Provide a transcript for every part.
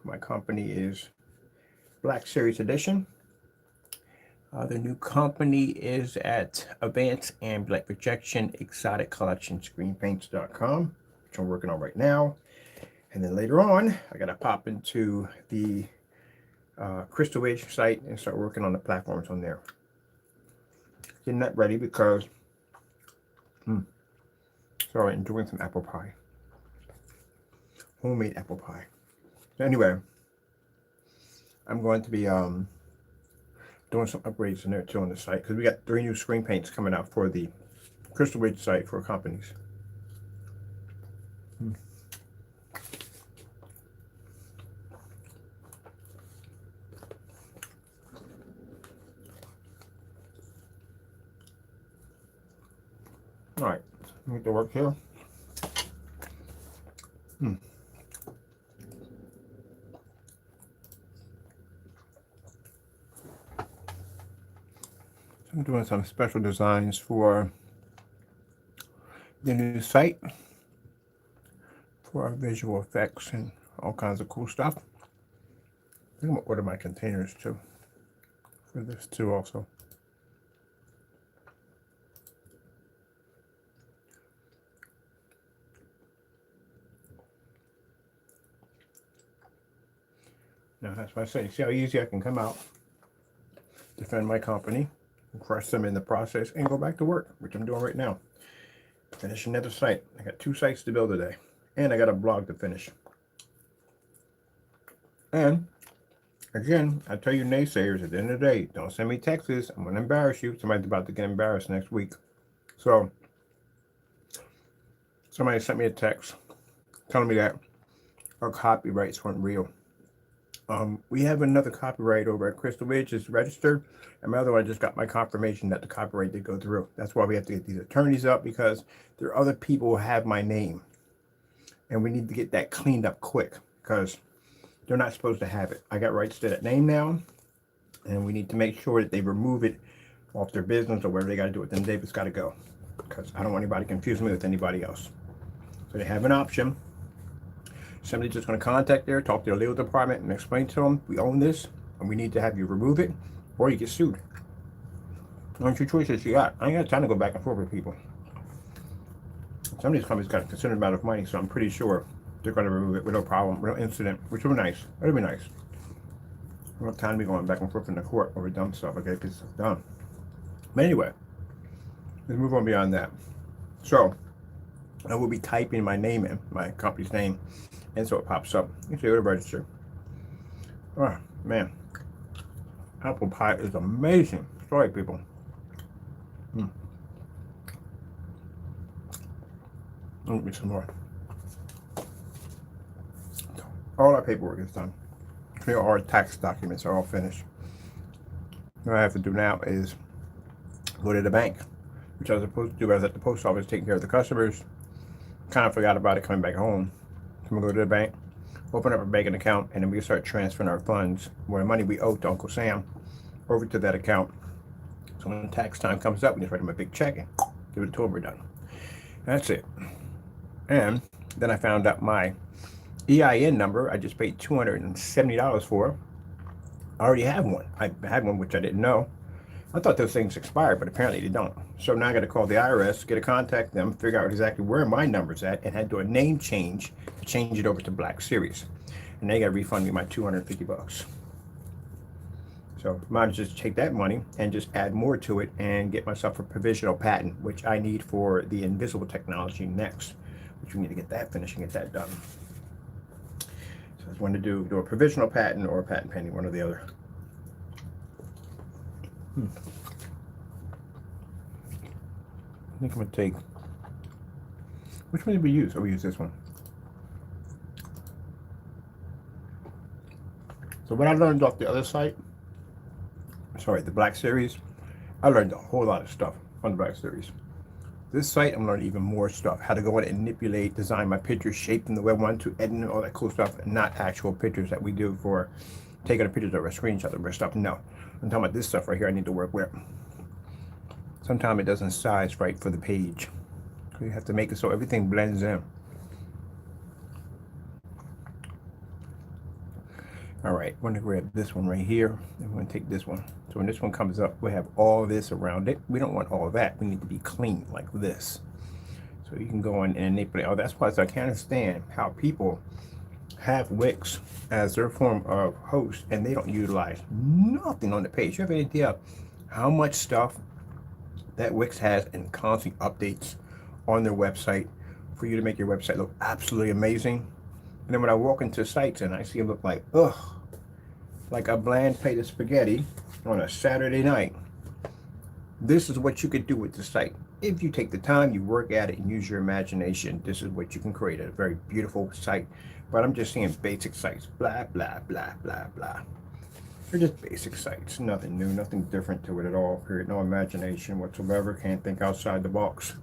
My company is Black Series Edition. The new company is at Advanced Ambient Projection Exotic Collection ScreenPaints.com, which I'm working on right now. And then later on, I got to pop into the Crystal Ridge site and start working on the platforms on there. Getting that ready because, sorry, enjoying some apple pie. Homemade apple pie. Anyway, I'm going to be doing some upgrades in there too on the site because we got 3 new screen paints coming out for the Crystal Ridge site for companies. All right, let me get to work here. I'm doing some special designs for the new site for our visual effects and all kinds of cool stuff. I think I'm gonna order my containers too for this too also. Now that's what I say. See how easy I can come out, defend my company, crush them in the process, and go back to work, which I'm doing right now. Finish another site. I got 2 sites to build today, and I got a blog to finish. And again, I tell you naysayers, at the end of the day, don't send me texts. I'm gonna embarrass you. Somebody's about to get embarrassed next week. So somebody sent me a text telling me that our copyrights weren't real. We have another copyright over at Crystal Ridge. It's registered, and my other one just got my confirmation that the copyright did go through. That's why we have to get these attorneys up, because there are other people who have my name, and we need to get that cleaned up quick because they're not supposed to have it. I got rights to that name now, and we need to make sure that they remove it off their business or whatever they got to do with them. David's got to go because I don't want anybody confusing me with anybody else. So they have an option. Somebody's just going to contact there, talk to their legal department, and explain to them, we own this, and we need to have you remove it, or you get sued. Those 2 choices you got. I ain't got time to go back and forth with people. Some of these companies got a considerable amount of money, so I'm pretty sure they're going to remove it with no problem, with no incident, which would be nice. It would be nice. I don't have time to be going back and forth in the court over dumb stuff. I gotta get stuff done. But anyway, let's move on beyond that. So, I will be typing my name in, my company's name, and so it pops up. You see, it'll register. Oh, man. Apple pie is amazing. Sorry, people. Let me some more. All our paperwork is done. Here, our tax documents are all finished. What I have to do now is go to the bank, which I was supposed to do. I was at the post office taking care of the customers. Kind of forgot about it coming back home. So I'm going to go to the bank, open up a banking account, and then we start transferring our funds, more money we owe to Uncle Sam, over to that account. So when tax time comes up, we just write him a big check and give it to him. We're done. That's it. And then I found out my EIN number. I just paid $270 for. I already have one. I had one, which I didn't know. I thought those things expired, but apparently they don't. So now I got to call the IRS, get to contact them, figure out exactly where my number's at, and had to do a name change to change it over to Black Series. And they got to refund me my $250. So might just take that money and just add more to it and get myself a provisional patent, which I need for the invisible technology next, which we need to get that finished and get that done. So I just wanted to do a provisional patent or a patent pending, one or the other. I think I'm going to take, which one did we use? Oh, we used this one. So what I learned off the other site, sorry, the Black Series, I learned a whole lot of stuff on the Black Series. This site, I'm learning even more stuff, how to go in and manipulate, design my pictures, shape them the way I want to, edit all that cool stuff, and not actual pictures that we do for taking the pictures of a screenshot of our stuff. No, I'm talking about this stuff right here I need to work with. Sometimes it doesn't size right for the page. You have to make it so everything blends in. All right, we're gonna grab this one right here, and we're gonna take this one. So when this one comes up, we have all this around it. We don't want all that. We need to be clean like this. So you can go in and manipulate. Oh, that's why I can't understand how people have Wix as their form of host and they don't utilize nothing on the page. You have any idea how much stuff that Wix has and constant updates on their website for you to make your website look absolutely amazing? And then when I walk into sites and I see it look like, ugh, like a bland plate of spaghetti on a Saturday night, this is what you could do with the site. If you take the time, you work at it, and use your imagination, this is what you can create, a very beautiful site. But I'm just seeing basic sites, blah, blah, blah, blah, blah. They're just basic sites, nothing new, nothing different to it at all, period. No imagination whatsoever, can't think outside the box.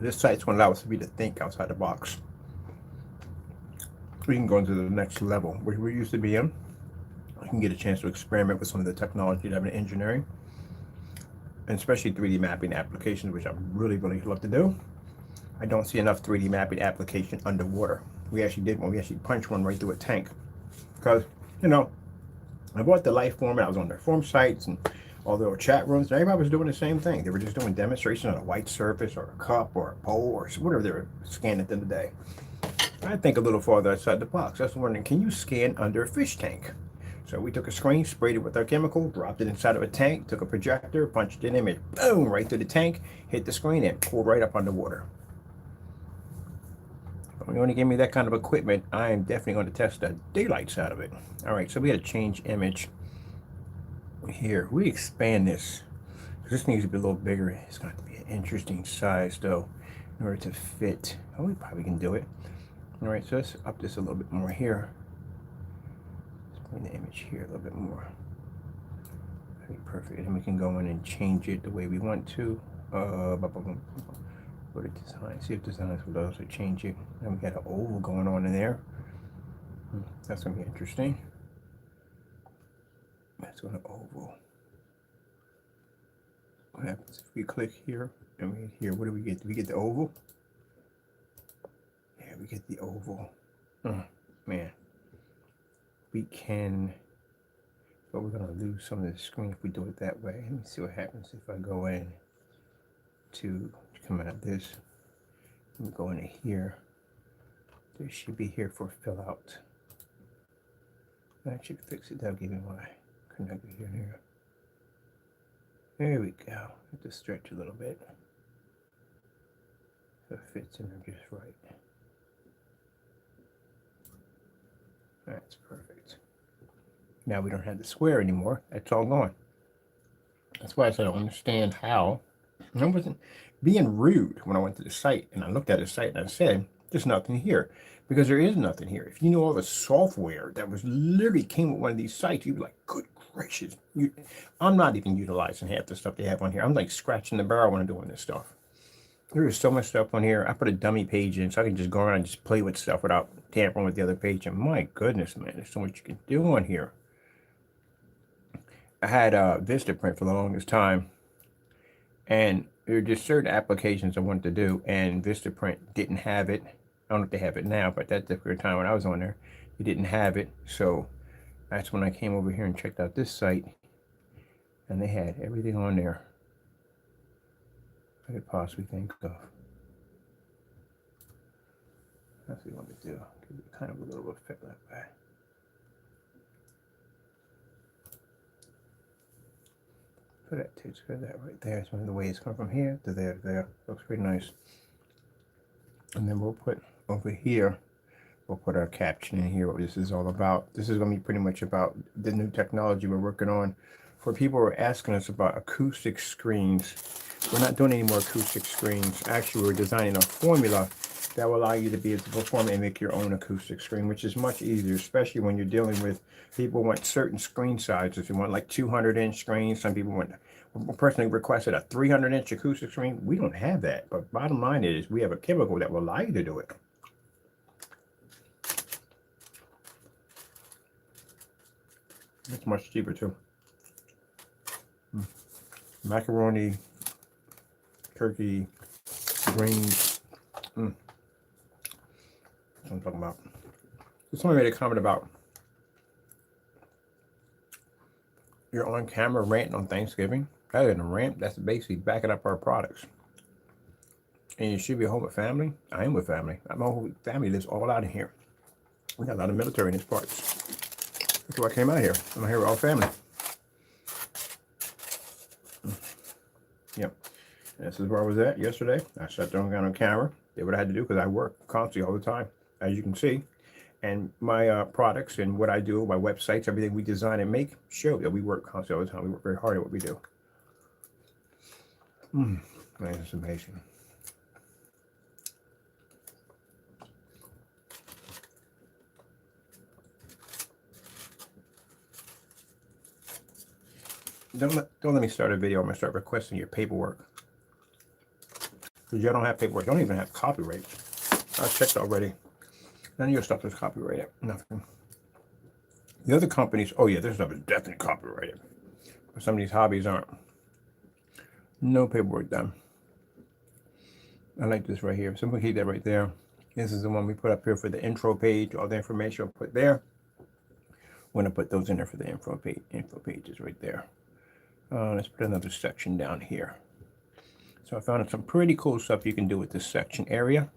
This site's going to allow us to think outside the box. We can go into the next level, where we used to be in. I can get a chance to experiment with some of the technology that I've been engineering, and especially 3D mapping applications, which I really, really love to do. I don't see enough 3D mapping application underwater. We actually did one. We actually punched one right through a tank. Because, you know, I bought the Lifeform, and I was on their form sites and all their chat rooms, and everybody was doing the same thing. They were just doing demonstration on a white surface or a cup or a bowl or whatever they were scanning at the end of the day. I think a little farther outside the box. I was wondering, can you scan under a fish tank? So we took a screen, sprayed it with our chemical, dropped it inside of a tank, took a projector, punched an image, boom, right through the tank, hit the screen, and pulled right up underwater. When you only give me that kind of equipment, I am definitely going to test the daylights out of it. All right, so we had to change image here. We expand this. This needs to be a little bigger. It's going to have to be an interesting size, though, in order to fit. Oh, we probably can do it. All right, so let's up this a little bit more here. Let's bring the image here a little bit more. That'd be perfect. And we can go in and change it the way we want to. Go to design, see if designs will also change it. And we got an oval going on in there. That's gonna be interesting. Let's go to oval. What happens if we click here and we here? What do we get? Do we get the oval? Yeah, we get the oval. Man, we can, but we're gonna lose some of the screen if we do it that way. Let me see what happens if I go in to come out of this. Let me go into here. There should be here for fill out. That should fix it. That'll give me why. Couldn't I go here and here? There we go. Have to stretch a little bit so it fits in there just right. That's perfect. Now we don't have the square anymore. That's all gone. That's why I said I don't understand how. I wasn't being rude when I went to the site and I looked at the site and I said, there's nothing here. Because there is nothing here. If you knew all the software that was literally came with one of these sites, you'd be like, good gracious. I'm not even utilizing half the stuff they have on here. I'm like scratching the barrel when I'm doing this stuff. There is so much stuff on here. I put a dummy page in so I can just go around and just play with stuff without tampering with the other page. And my goodness, man, there's so much you can do on here. I had Vistaprint for the longest time. And there were just certain applications I wanted to do, and Vistaprint didn't have it. I don't know if they have it now, but that particular time when I was on there, they didn't have it. So that's when I came over here and checked out this site, and they had everything on there I could possibly think of. That's what we want to do. Give it kind of a little effect that way. Put that texture that right there. It's one of the ways come from here to there to there. Looks pretty nice. And then we'll put over here, we'll put our caption in here, what this is all about. This is going to be pretty much about the new technology we're working on. For people who are asking us about acoustic screens, we're not doing any more acoustic screens. Actually, we're designing a formula that will allow you to be able to perform and make your own acoustic screen, which is much easier, especially when you're dealing with people want certain screen sizes. You want like 200-inch screens. Some people want, one person requested a 300-inch acoustic screen. We don't have that, but bottom line is we have a chemical that will allow you to do it. It's much cheaper too. Macaroni, turkey, greens. what I'm talking about. Somebody made a comment about you're on camera ranting on Thanksgiving. That isn't a rant. That's basically backing up our products. And you should be home with family. I am with family. My whole family lives all out of here. We got a lot of military in these parts. That's why I came out here. I'm here with all family. Yep. And this is where I was at yesterday. I sat down, got on camera, did what I had to do because I work constantly all the time, as you can see. And my products and what I do, my websites, everything we design and make show that we work constantly all the time. We work very hard at what we do. Man, it's amazing. Don't let me start a video. I'm gonna start requesting your paperwork because y'all don't have paperwork. You don't even have copyright. I checked already. None of your stuff is copyrighted. Nothing. The other companies, oh yeah, this stuff is definitely copyrighted. But some of these hobbies aren't. No paperwork done. I like this right here. So I'm gonna keep that right there. This is the one we put up here for the intro page. All the information I'll put there. I'm gonna put those in there for the info page. Info pages right there. Let's put another section down here. So I found some pretty cool stuff you can do with this section area.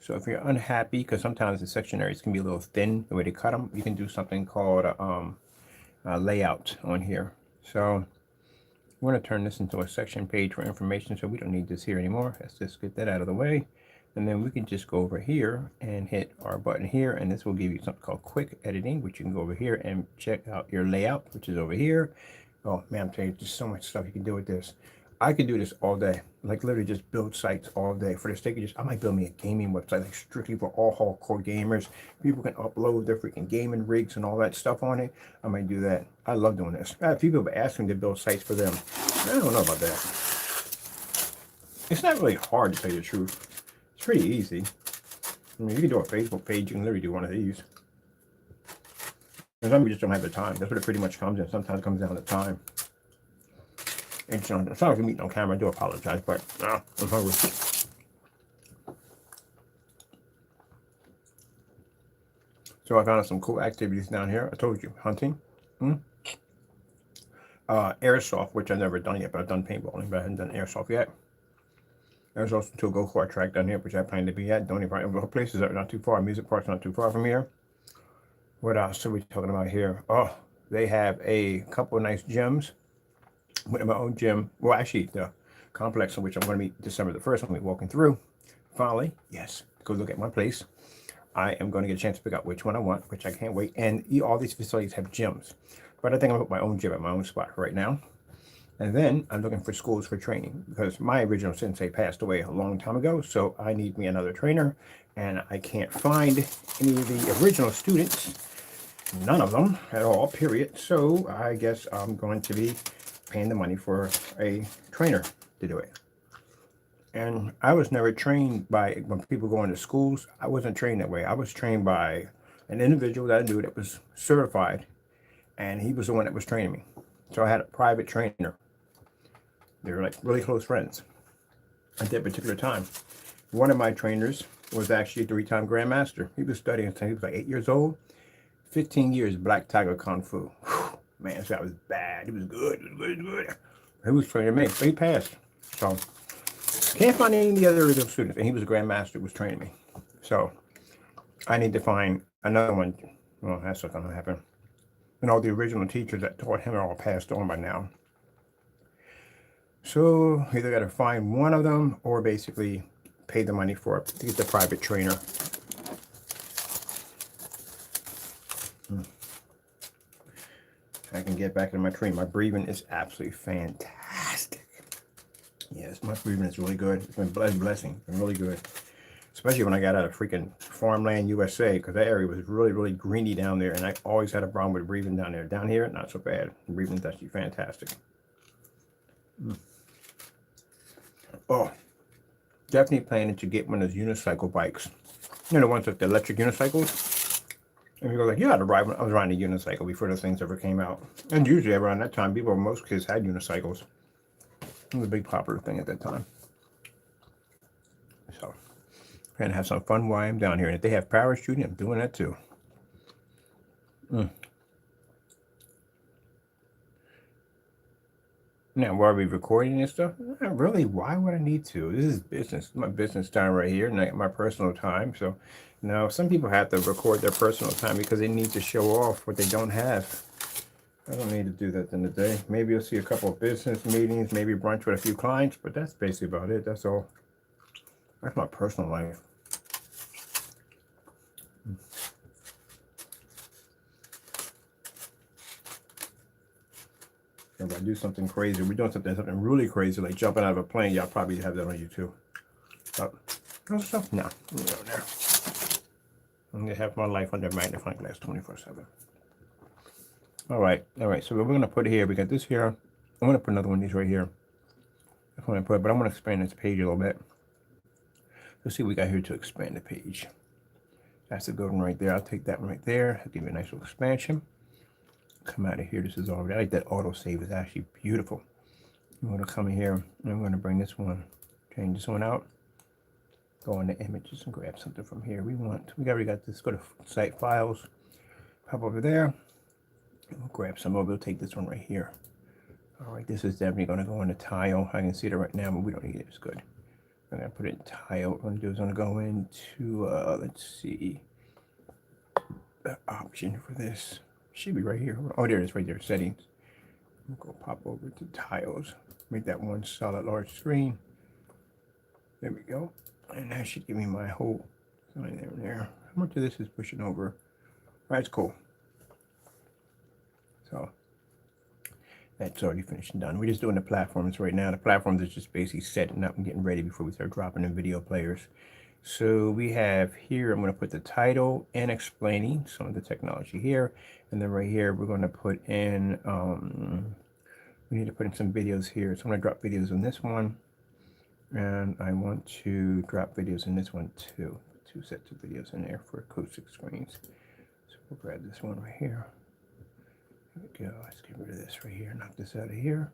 So if you're unhappy, because sometimes the section areas can be a little thin, the way they cut them, you can do something called a layout on here. So we're going to turn this into a section page for information, so we don't need this here anymore. Let's just get that out of the way. And then we can just go over here and hit our button here, and this will give you something called quick editing, which you can go over here and check out your layout, which is over here. Oh man, I'm telling you, there's so much stuff you can do with this. I could do this all day, like literally just build sites all day. For the sake of I might build me a gaming website, like strictly for all hardcore gamers. People can upload their freaking gaming rigs and all that stuff on it. I might do that. I love doing this. I have people asking me to build sites for them. I don't know about that. It's not really hard to tell you the truth. It's pretty easy. I mean, you can do a Facebook page. You can literally do one of these. And some people just don't have the time. That's what it pretty much comes in. Sometimes it comes down to time. And so, I'm sorry for meeting on camera. I do apologize, but I'm hungry. So I found some cool activities down here. I told you, hunting, airsoft, which I've never done yet, but I've done paintballing, but I haven't done airsoft yet. There's also a go-kart track down here, which I plan to be at. Don't even places that are not too far. Music park's not too far from here. What else are we talking about here? Oh, they have a couple of nice gyms. Went to my own gym. Well, actually, the complex in which I'm going to meet December the 1st. I'm going to be walking through. Finally, yes, go look at my place. I am going to get a chance to pick out which one I want, which I can't wait. And all these facilities have gyms. But I think I'm going to put my own gym at my own spot right now. And then I'm looking for schools for training because my original sensei passed away a long time ago. So I need me another trainer. And I can't find any of the original students. None of them at all, period. So I guess I'm going to be paying the money for a trainer to do it. And I was never trained by, when people go into schools, I wasn't trained that way. I was trained by an individual that I knew that was certified, and he was the one that was training me. So I had a private trainer. They were like really close friends at that particular time. One of my trainers was actually a 3-time grandmaster. He was studying until he was like 8 years old. 15 years Black Tiger Kung Fu. Whew, man, this guy was bad. He was good. He was training me, but he passed. So can't find any other of those students. And he was a grandmaster, was training me. So I need to find another one. Well, that's not gonna happen. And all the original teachers that taught him are all passed on by now. So either got to find one of them or basically pay the money for it to get the private trainer. I can get back into my training. My breathing is absolutely fantastic. Yes, my breathing is really good. It's been a blessing. It's been really good. Especially when I got out of freaking farmland USA, because that area was really, really greeny down there, and I always had a problem with breathing down there. Down here, not so bad. Breathing is actually fantastic. Oh, definitely planning to get one of those unicycle bikes. You know, the ones with the electric unicycles? And you go like, yeah, I was riding a unicycle before those things ever came out. And usually around that time, most kids had unicycles. It was a big popular thing at that time. So And have some fun while I'm down here. And if they have parachuting, I'm doing that too. Now, while we recording and stuff, not really. Why would I need to? This is business. This is my business time right here, not my personal time. So, now some people have to record their personal time because they need to show off what they don't have. I don't need to do that in the day. Maybe you'll see a couple of business meetings, maybe brunch with a few clients, but that's basically about it. That's all. That's my personal life. If I do something crazy, we're doing something really crazy, like jumping out of a plane, y'all probably have that on YouTube. But other stuff, no. There. I'm gonna have my life under magnifying glass 24/7. All right. So we're gonna put here. We got this here. I'm gonna put another one of these right here. That's what I put, but I'm gonna expand this page a little bit. Let's see what we got here to expand the page. That's a good one right there. I'll take that one right there. I'll give you a nice little expansion. Come out of here. This is already, I like that auto save. It's actually beautiful. I'm going to come in here and I'm going to bring this one, change this one out, go into images and grab something from here. We already got this. Go to site files, pop over there. We'll grab some over. We'll take this one right here. All right, this is definitely going to go into tile. I can see it right now, but we don't need it. It's good. I'm going to put it in tile. What I'm going to do is I'm going to go into, let's see, the option for this. Should be right here. Oh, there it is right there, settings. We'll go pop over to tiles. Make that one solid large screen. There we go. And that should give me my whole line there and there. How much of this is pushing over? That's cool. So that's already finished and done. We're just doing the platforms right now. The platforms is just basically setting up and getting ready before we start dropping in video players. So we have here, I'm going to put the title and explaining some of the technology here. And then right here, we're going to put in, we need to put in some videos here. So I'm going to drop videos on this one. And I want to drop videos in this one too. 2 sets of videos in there for acoustic screens. So we'll grab this one right here. There we go. Let's get rid of this right here. Knock this out of here.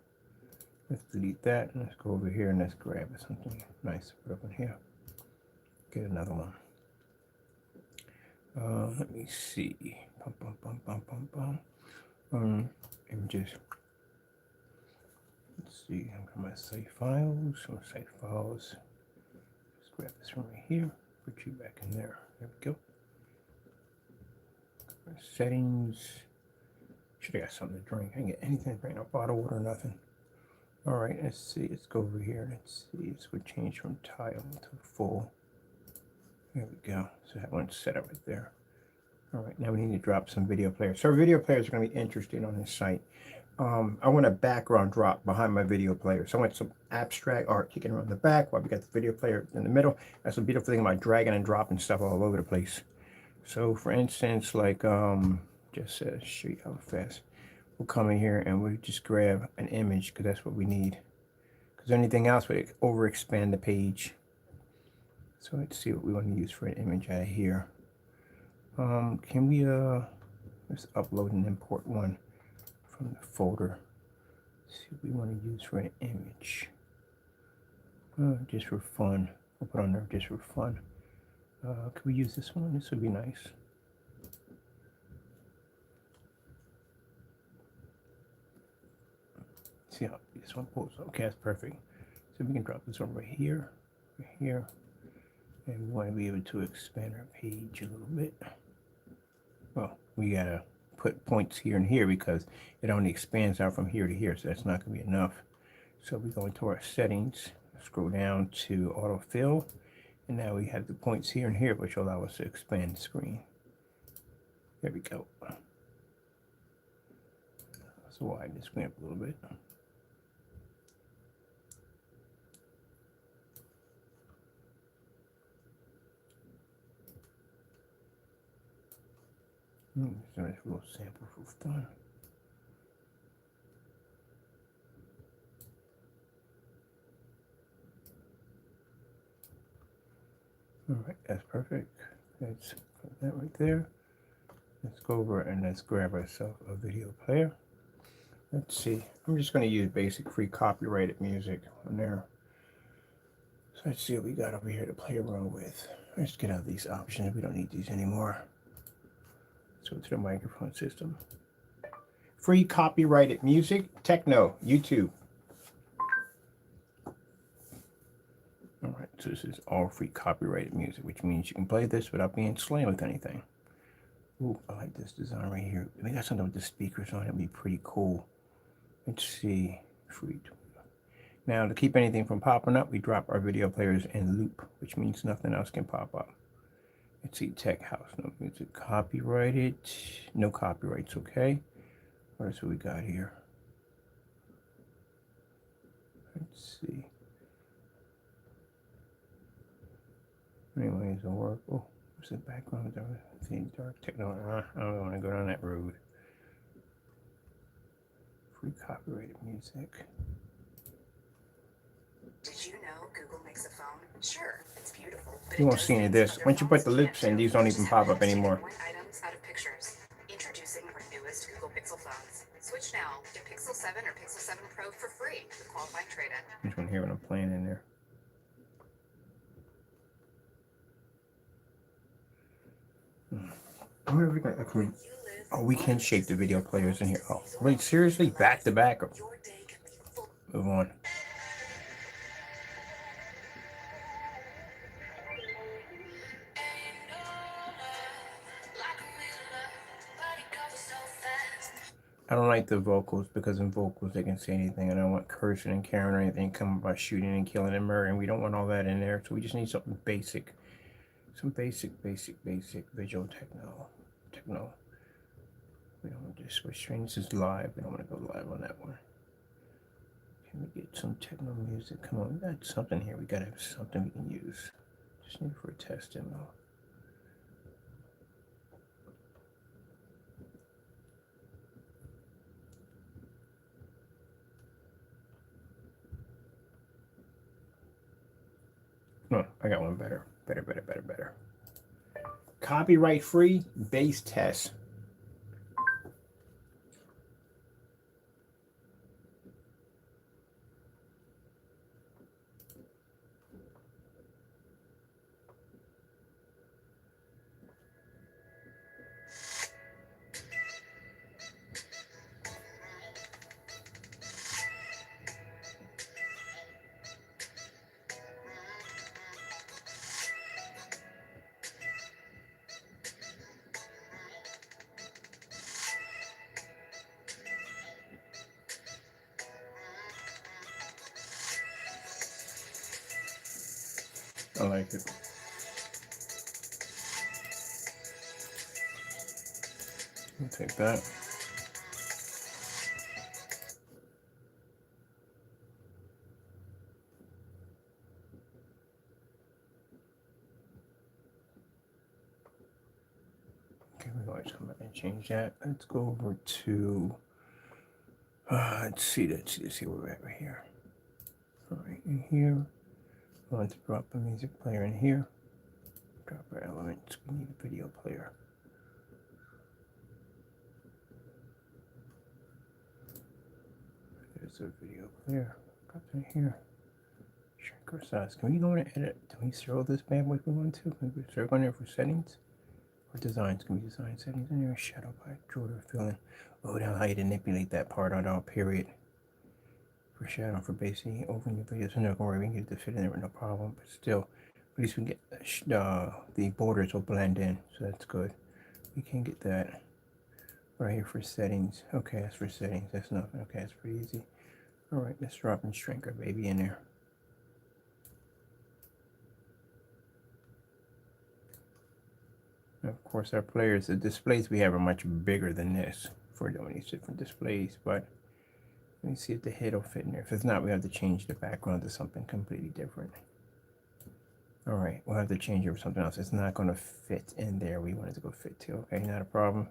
Let's delete that. And let's go over here and let's grab something nice to put up in here. Get another one. Let me see. Images. Let's see. I've got my site files. Let's grab this one right here. Put you back in there. There we go. Settings. Should have got something to drink. I didn't get anything to drink. No bottle water, nothing. All right. Let's see. Let's go over here. Let's see. This would change from tile to full. There we go. So that one's set up right there. All right, now we need to drop some video players. So our video players are going to be interesting on this site. I want a background drop behind my video player. So I want some abstract art kicking around the back while we got the video player in the middle. That's a beautiful thing about dragging and dropping stuff all over the place. So for instance, like, just show you how fast. We'll come in here and we'll just grab an image because that's what we need. Because anything else would overexpand the page. So let's see what we want to use for an image out of here. Can we, let's upload and import one from the folder. Let's see what we want to use for an image. Just for fun. We'll put on there just for fun. Can we use this one? This would be nice. See how this one pulls. Okay, that's perfect. So we can drop this one right here, and we want to be able to expand our page a little bit. Well, we gotta put points here and here because it only expands out from here to here, so that's not gonna be enough. So we go into our settings, scroll down to autofill, and now we have the points here and here, which will allow us to expand the screen. There we go. Let's widen this screen up a little bit. So nice little sample for fun. All right, that's perfect. Let's put that right there. Let's go over and let's grab ourselves a video player. Let's see. I'm just going to use basic free copyrighted music on there. So let's see what we got over here to play around with. Let's get out of these options. We don't need these anymore. Let's go to the microphone system. Free copyrighted music, techno, YouTube. All right, so this is all free copyrighted music, which means you can play this without being slammed with anything. Ooh, I like this design right here. We got something with the speakers on it. It'd be pretty cool. Let's see. Free. Now, to keep anything from popping up, we drop our video players in loop, which means nothing else can pop up. Let's see, Tech House. No music copyrighted. No copyrights, okay. What else we got here? Let's see. Anyways, it'll work. Oh, what's the background? See, dark techno. I don't want to go down that road. Free copyrighted music. Did you know Google makes a phone? Sure, it's beautiful. But You won't see any of this. Once you put the lips in, these don't even pop up anymore. Items out of pictures. Introducing our newest Google Pixel phones. Switch now to Pixel 7 or Pixel 7 Pro for free with qualifying trade-in. Which one here when I'm playing in there? Where are we going? Oh, we can shape the video players in here. Oh, wait, seriously? Back to back? Move on. I don't like the vocals because in vocals they can say anything. I don't want cursing and carrying or anything coming by shooting and killing and murdering. We don't want all that in there. So we just need something basic. Some basic visual techno. We don't want to switch screen. This is live. We don't want to go live on that one. Can we get some techno music? Come on, we got something here. We gotta have something we can use. Just need for a test demo. No, I got one better. Better. Copyright free bass test. I like it. I'll take that. Okay, we're going to come back and change that. Let's go over to, let's see where we're at right here. All right, in here, we want to drop a music player in here. Drop our elements. We need a video player. There's a video player. Got in here. Shrink our size. Can we go in and edit? Can we throw this bad boy if we want to? Can we throw on there for settings? Or designs? Can we design settings in there? Shadow by Jordan filling. Oh, now how you manipulate that part on our period. For shadow, for basing, open your videos. No, don't worry, we can get it to fit in there with no problem. But still, at least we can get the borders will blend in, so that's good. We can get that right here for settings. Okay, that's for settings. That's nothing. Okay, that's pretty easy. All right, let's drop and shrink our baby in there. Of course, our players, the displays we have are much bigger than this for doing these different displays, but let me see if the head will fit in there. If it's not, we have to change the background to something completely different. All right, we'll have to change it for something else. It's not going to fit in there. We want it to go fit too. Okay, not a problem.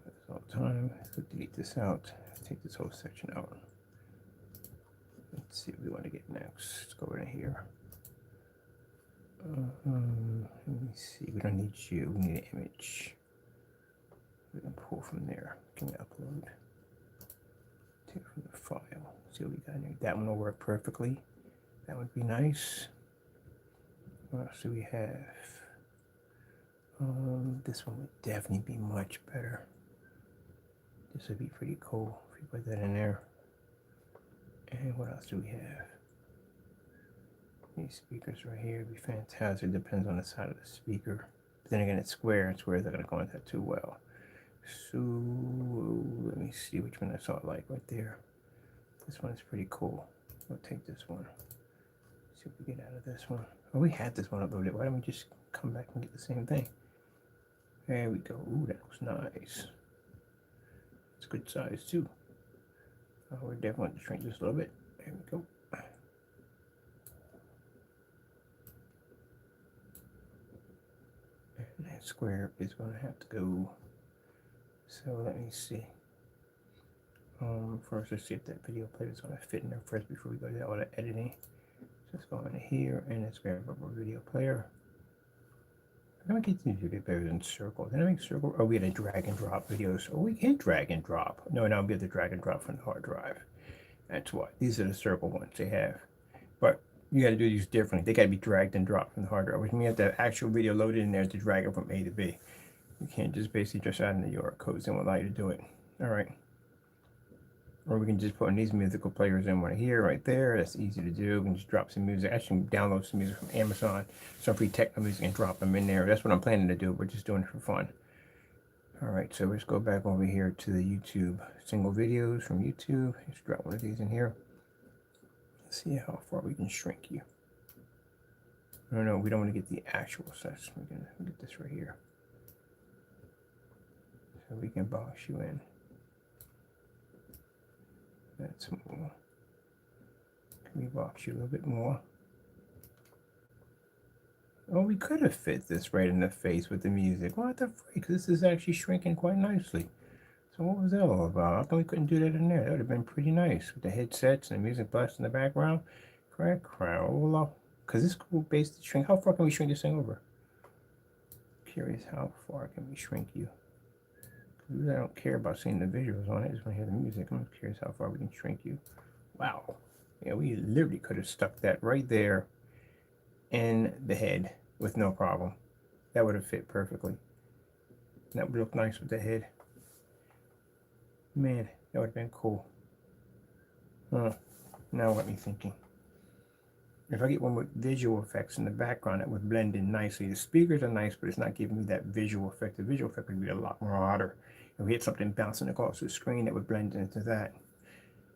That's all time. Let's delete this out. Let's take this whole section out. Let's see what we want to get next. Let's go over here. Let me see. We don't need you. We need an image. We can pull from there. Can we upload? Take from the file. See what we got here. That one will work perfectly. That would be nice. What else do we have? This one would definitely be much better. This would be pretty cool if you put that in there. And what else do we have? These speakers right here would be fantastic. Depends on the side of the speaker. But then again, it's square, and squares are going to go into that too well. So let me see which one I saw like right there. This one is pretty cool. We'll take this one. See what we get out of this one. Oh, we had this one uploaded. Why don't we just come back and get the same thing? There we go. Ooh, that looks nice. It's a good size too. Oh, we're definitely going to shrink this a little bit. There we go. And that square is going to have to go. So let me see. First, let's see if that video player is going to fit in there first before we go to all the editing. So let's go into here and let's grab our video player. I'm going to get these video players in circle. Did I make circle? Oh, we had a drag and drop videos. Oh, we can drag and drop. No, we have the drag and drop from the hard drive. That's what. These are the circle ones they have. But you got to do these differently. They got to be dragged and dropped from the hard drive, which means you have the actual video loaded in there to drag it from A to B. You can't just basically just add in the URL codes. They won't allow you to do it. All right. Or we can just put in these musical players in one here, right there. That's easy to do. We can just drop some music. I can download some music from Amazon, some free techno music, and drop them in there. That's what I'm planning to do. We're just doing it for fun. All right, so let's go back over here to the YouTube single videos from YouTube. Let's drop one of these in here. Let's see how far we can shrink you. No, we don't want to get the actual size. We're going to get this right here. So we can box you in. That's more. Can we box you a little bit more? Oh, we could have fit this right in the face with the music. What the freak? This is actually shrinking quite nicely. So what was that all about? How come we couldn't do that in there? That would have been pretty nice with the headsets and the music blast in the background. Crack, because this will basically shrink. How far can we shrink this thing over? Curious, how far can we shrink you? I don't care about seeing the visuals on it. I just want to hear the music. I'm curious how far we can shrink you. Wow. Yeah, we literally could have stuck that right there in the head with no problem. That would have fit perfectly. That would look nice with the head. Man, that would have been cool. Huh. Now what me thinking. If I get one with visual effects in the background, that would blend in nicely. The speakers are nice, but it's not giving me that visual effect. The visual effect would be a lot more hotter. If we had something bouncing across the screen, that would blend into that.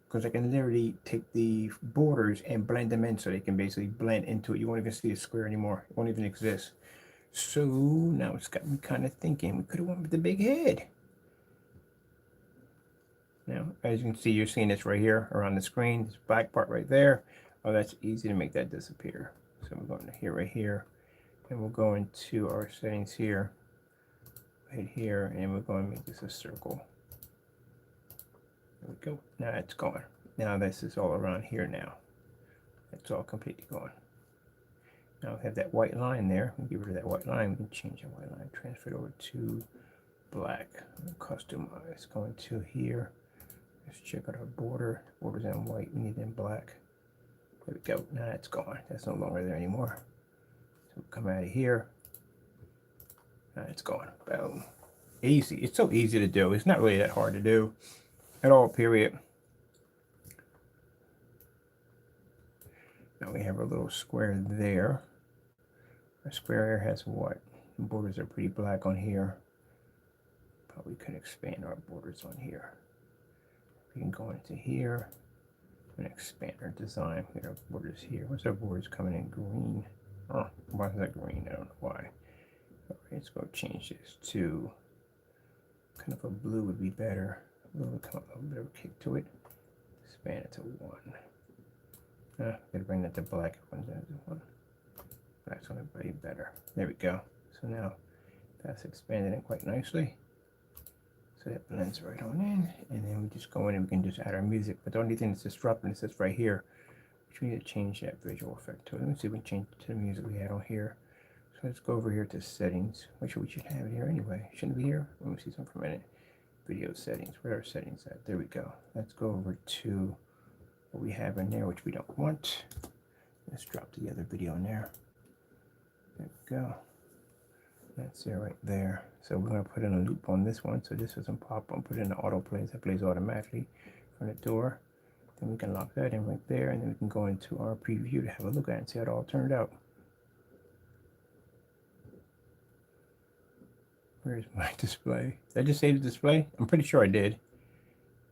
Because I can literally take the borders and blend them in so they can basically blend into it. You won't even see a square anymore. It won't even exist. So now it's got me kind of thinking we could have went with the big head. Now, as you can see, you're seeing this right here around the screen. This black part right there. Oh, that's easy to make that disappear. So we're going to here, right here. And we'll go into our settings here. Right here. And we're going to make this a circle. There we go. Now it's gone. Now this is all around here now. It's all completely gone. Now we have that white line there. We get rid of that white line. We can change that white line. Transfer it over to black. Customize. Go into here. Let's check out our border. Borders in white. We need it in black. There we go. Now that's gone. That's no longer there anymore. So we'll come out of here. Now it's gone. Boom. Easy. It's so easy to do. It's not really that hard to do at all, period. Now we have a little square there. Our square here has what? The borders are pretty black on here. Probably could expand our borders on here. We can go into here and expand our design. We have borders here. What's our borders coming in green? Oh, why is that green? I don't know why. All right, let's go change this to kind of a blue would be better. A little bit of a kick to it. Expand it to 1. Gotta bring that to black. That's gonna be better. There we go. So now that's expanded it quite nicely. So that blends right on in, and then we just go in and we can just add our music. But the only thing that's disrupting is this right here, which we need to change that visual effect to. Let me see if we can change it to the music we had on here. So let's go over here to settings, which we should have it here anyway. Shouldn't it be here? Let me see something for a minute. Video settings. Where are settings at? There we go. Let's go over to what we have in there, which we don't want. Let's drop the other video in there. There we go. That's it right there. So we're going to put in a loop on this one so this doesn't pop on. Put in the auto plays. That plays automatically from the door. Then we can lock that in right there, and then we can go into our preview to have a look at it and see how it all turned out. Where's my display? Did I just save the display? I'm pretty sure I did.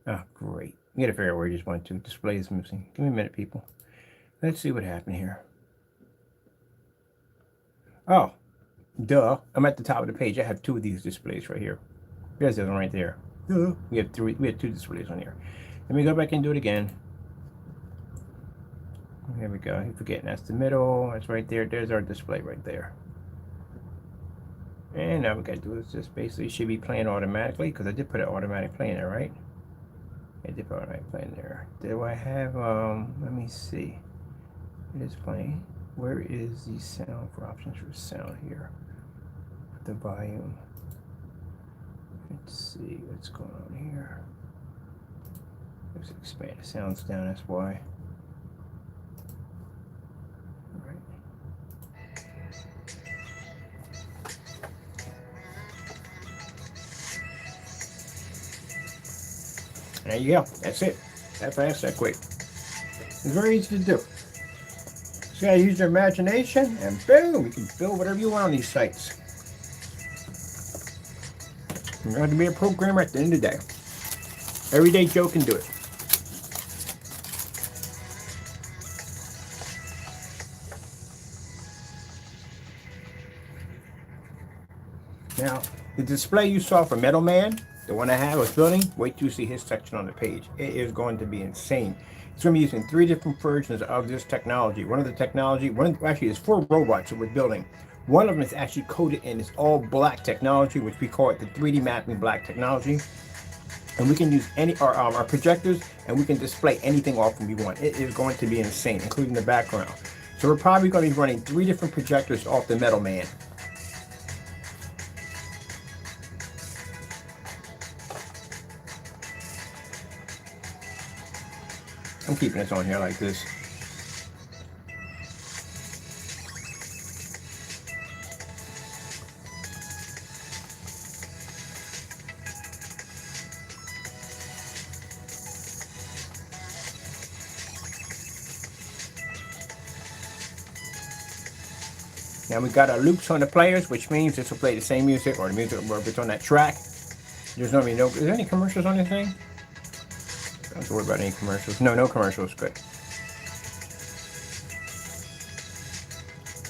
Oh, great. We gotta figure out where I just went to. Display is missing. Give me a minute, people. Let's see what happened here. Oh, duh. I'm at the top of the page. I have two of these displays right here. There's the other one right there. Duh. We have two displays on here. Let me go back and do it again. There we go. You're forgetting that's the middle. That's right there. There's our display right there. And now we gotta do is just basically should be playing automatically because I did put an automatic play in there, right? I did put an automatic play in there. Do I have let me see. It is playing. Where is the sound for options for sound here? The volume. Let's see what's going on here. Let's expand the sounds down, that's why. There you go. That's it. That fast, that quick. It's very easy to do. Just gotta use your imagination, and boom, you can build whatever you want on these sites. You don't have to be a programmer at the end of the day. Everyday Joe can do it. Now, the display you saw for Metal Man, the one I was building, wait till you see his section on the page. It is going to be insane. It's going to be using 3 different versions of this technology. Actually, there's 4 robots that we're building. One of them is actually coded in this all black technology, which we call it the 3D mapping black technology. And we can use our projectors, and we can display anything off when we want. It is going to be insane, including the background. So we're probably going to be running 3 different projectors off the Metal Man. I'm keeping this on here like this. Now we got our loops on the players, which means this will play the same music or the music wherever it's on that track. There's normally is there any commercials on this thing? Don't have to worry about any commercials. No commercials. Good.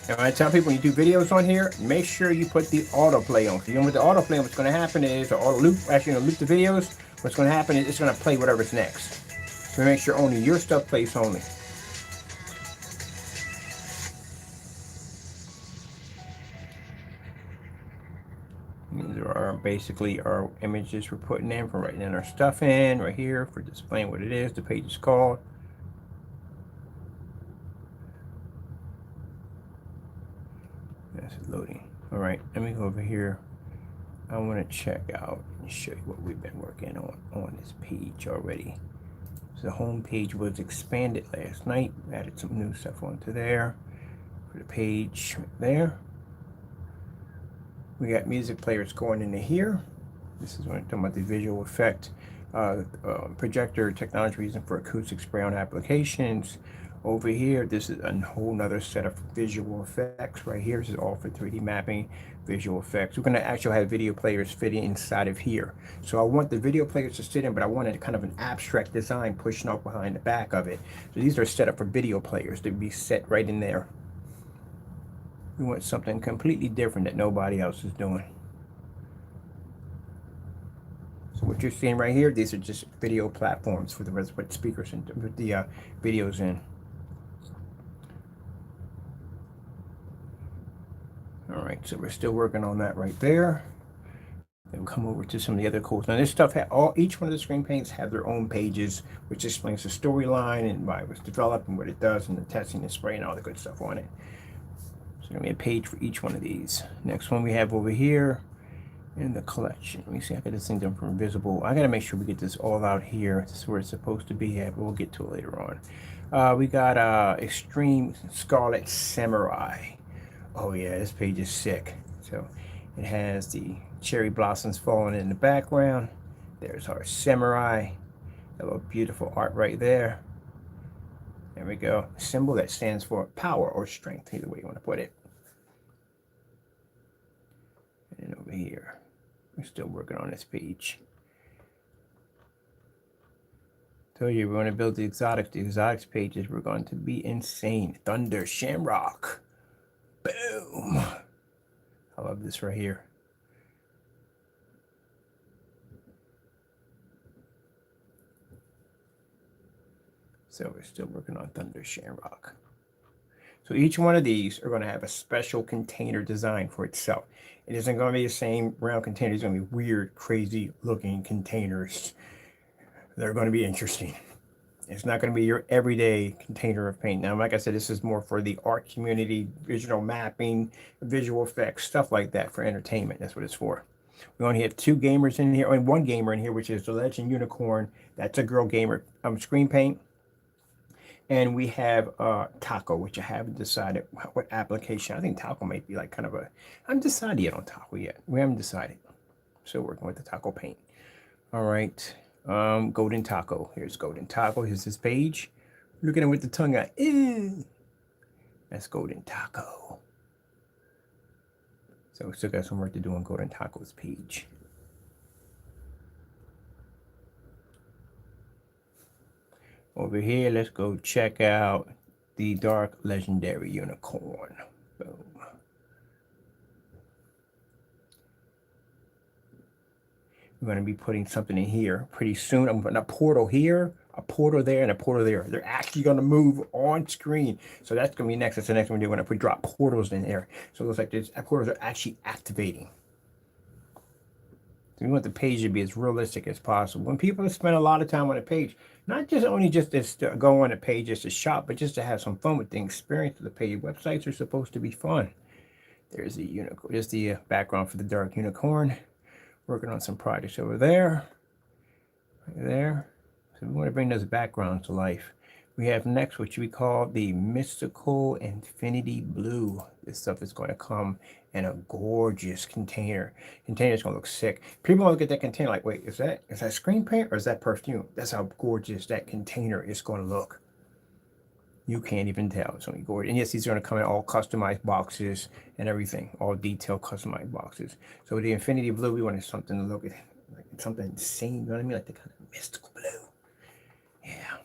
And I tell people when you do videos on here, make sure you put the autoplay on. So you know with the autoplay, what's going to happen is, the auto loop, actually going to loop the videos. What's going to happen is it's going to play whatever's next. So make sure only your stuff plays only. These are basically our images we're putting in for writing in our stuff in right here for displaying what it is. The page is called. That's loading. All right, let me go over here. I want to check out and show you what we've been working on this page already. So the home page was expanded last night. Added some new stuff onto there for the page right there. We got music players going into here. This is when I'm talking about the visual effect projector technology we're using for acoustic spray on applications. Over here, this is a whole nother set of visual effects right here. This is all for 3D mapping, visual effects. We're going to actually have video players fitting inside of here. So I want the video players to sit in, but I wanted kind of an abstract design pushing off behind the back of it. So these are set up for video players to be set right in there. We want something completely different that nobody else is doing. So what you're seeing right here, these are just video platforms for the rest of speakers and with the videos in. All right, so we're still working on that right there. Then we'll come over to some of the other cool. Now this stuff, each one of the screen paints have their own pages, which explains the storyline and why it was developed and what it does and the testing and spray and all the good stuff on it. So there's gonna be a page for each one of these. Next one we have over here in the collection. Let me see. I got this thing done from Invisible. I got to make sure we get this all out here. This is where it's supposed to be at, but we'll get to it later on. We got Extreme Scarlet Samurai. Oh yeah, this page is sick. So it has the cherry blossoms falling in the background. There's our samurai. A little beautiful art right there. There we go. A symbol that stands for power or strength, either way you want to put it. And over here, we're still working on this page. Tell you, we're going to build the exotics. The exotics pages, we're going to be insane. Thunder Shamrock. Boom. I love this right here. So we're still working on Thunder Shamrock. So each one of these are going to have a special container design for itself. It isn't going to be the same round container. It's going to be weird, crazy looking containers. They're going to be interesting. It's not going to be your everyday container of paint. Now, like I said, this is more for the art community, visual mapping, visual effects, stuff like that for entertainment. That's what it's for. We only have 2 gamers in here, and 1 gamer in here, which is the Legend Unicorn. That's a girl gamer. Screen paint. And we have Taco, which I haven't decided what application. I think Taco might be like kind of a, I haven't decided yet on Taco yet. We haven't decided. Still working with the Taco paint. All right. Golden Taco. Here's Golden Taco. Here's this page. Look at him with the tongue out. Ew. That's Golden Taco. So we still got some work to do on Golden Taco's page. Over here, let's go check out the Dark Legendary Unicorn. Boom. We're going to be putting something in here pretty soon. I'm putting a portal here, a portal there, and a portal there. They're actually going to move on screen. So that's going to be next. That's the next one we're doing. If we drop portals in there. So it looks like these portals are actually activating. So we want the page to be as realistic as possible. When people spend a lot of time on a page, not just only just to go on a page just to shop, but just to have some fun with the experience of the page. Websites are supposed to be fun. There's the unicorn. There's the background for the Dark Unicorn. Working on some projects over there. Right there. So we want to bring those backgrounds to life. We have next what we call the Mystical Infinity Blue. This stuff is going to come in a gorgeous container. Container's going to look sick. People look at that container like, wait, is that screen paint or is that perfume? That's how gorgeous that container is going to look. You can't even tell. It's only gorgeous. And yes, these are going to come in all customized boxes and everything. All detailed customized boxes. So with the Infinity Blue, we wanted something to look at, like something insane. You know what I mean? Like the kind of mystical blue. Yeah.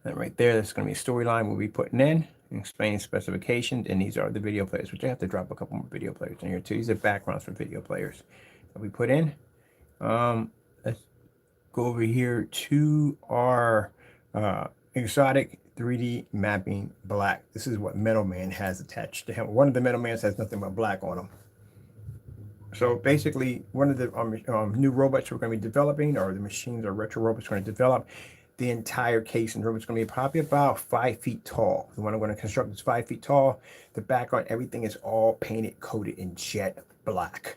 And right there, that's going to be a storyline we'll be putting in and explaining specifications. And these are the video players, which I have to drop a couple more video players in here too. These are backgrounds for video players that we put in. Let's go over here to our exotic 3D mapping black. This is what Metal Man has attached to him. One of the Metal Mans has nothing but black on him. So basically, one of the new robots we're going to be developing, or the machines or retro robots we're going to develop, the entire case and room is going to be probably about 5 feet tall. The one I'm going to construct is 5 feet tall. The background, everything is all painted, coated in jet black.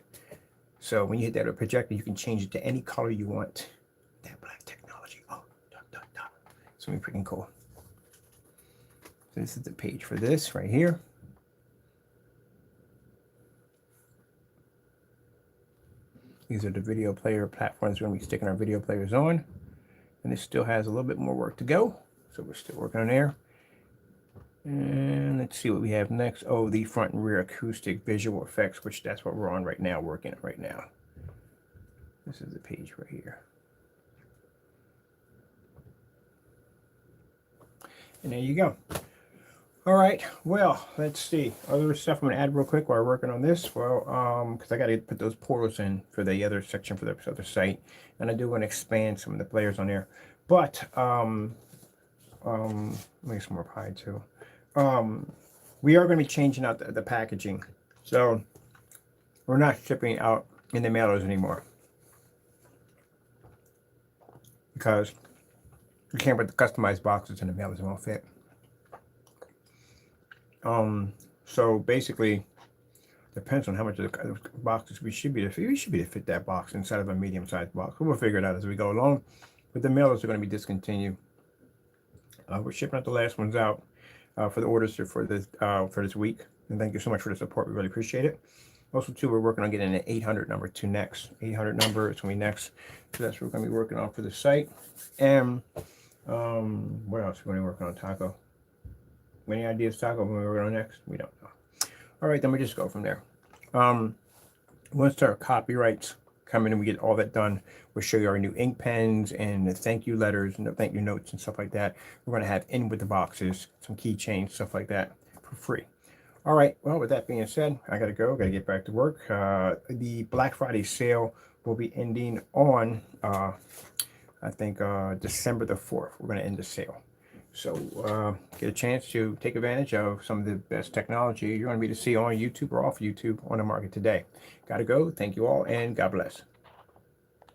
So when you hit that with a projector, you can change it to any color you want. That black technology. Oh, it's going to be freaking cool. So this is the page for this right here. These are the video player platforms we're going to be sticking our video players on. And this still has a little bit more work to go. So we're still working on there. And let's see what we have next. Oh, the front and rear acoustic visual effects, which that's what we're on right now, working on right now. This is the page right here. And there you go. All right, well, let's see. Other stuff I'm gonna add real quick while we're working on this. Well, because I gotta put those portals in for the other section for the other site. And I do want to expand some of the players on there. But make some more pie too. We are gonna be changing out the packaging. So we're not shipping out in the mailers anymore. Because we can't put the customized boxes in the mailers, it won't fit. So basically, Depends on how much of the boxes we should be to fit that box inside of a medium-sized box. We'll figure it out as we go along. But the mailers are going to be discontinued. We're shipping out the last ones out for the orders for this week. And thank you so much for the support. We really appreciate it. Also, too, we're working on getting an 800 number to next. 800 number is going to be next. So that's what we're going to be working on for the site. And what else are we going to be working on, Taco? Any ideas, Taco, when we're going on next? We don't know. All right, then we just go from there. Once our copyrights come in and we get all that done, we'll show you our new ink pens and the thank you letters and the thank you notes and stuff like that. We're going to have in with the boxes, some keychains, stuff like that for free. All right, well, with that being said, I got to go. Got to get back to work. The Black Friday sale will be ending on, I think, December the 4th. We're going to end the sale. So get a chance to take advantage of some of the best technology you're going to be able to see on YouTube or off YouTube on the market today. Got to go. Thank you all, and God bless.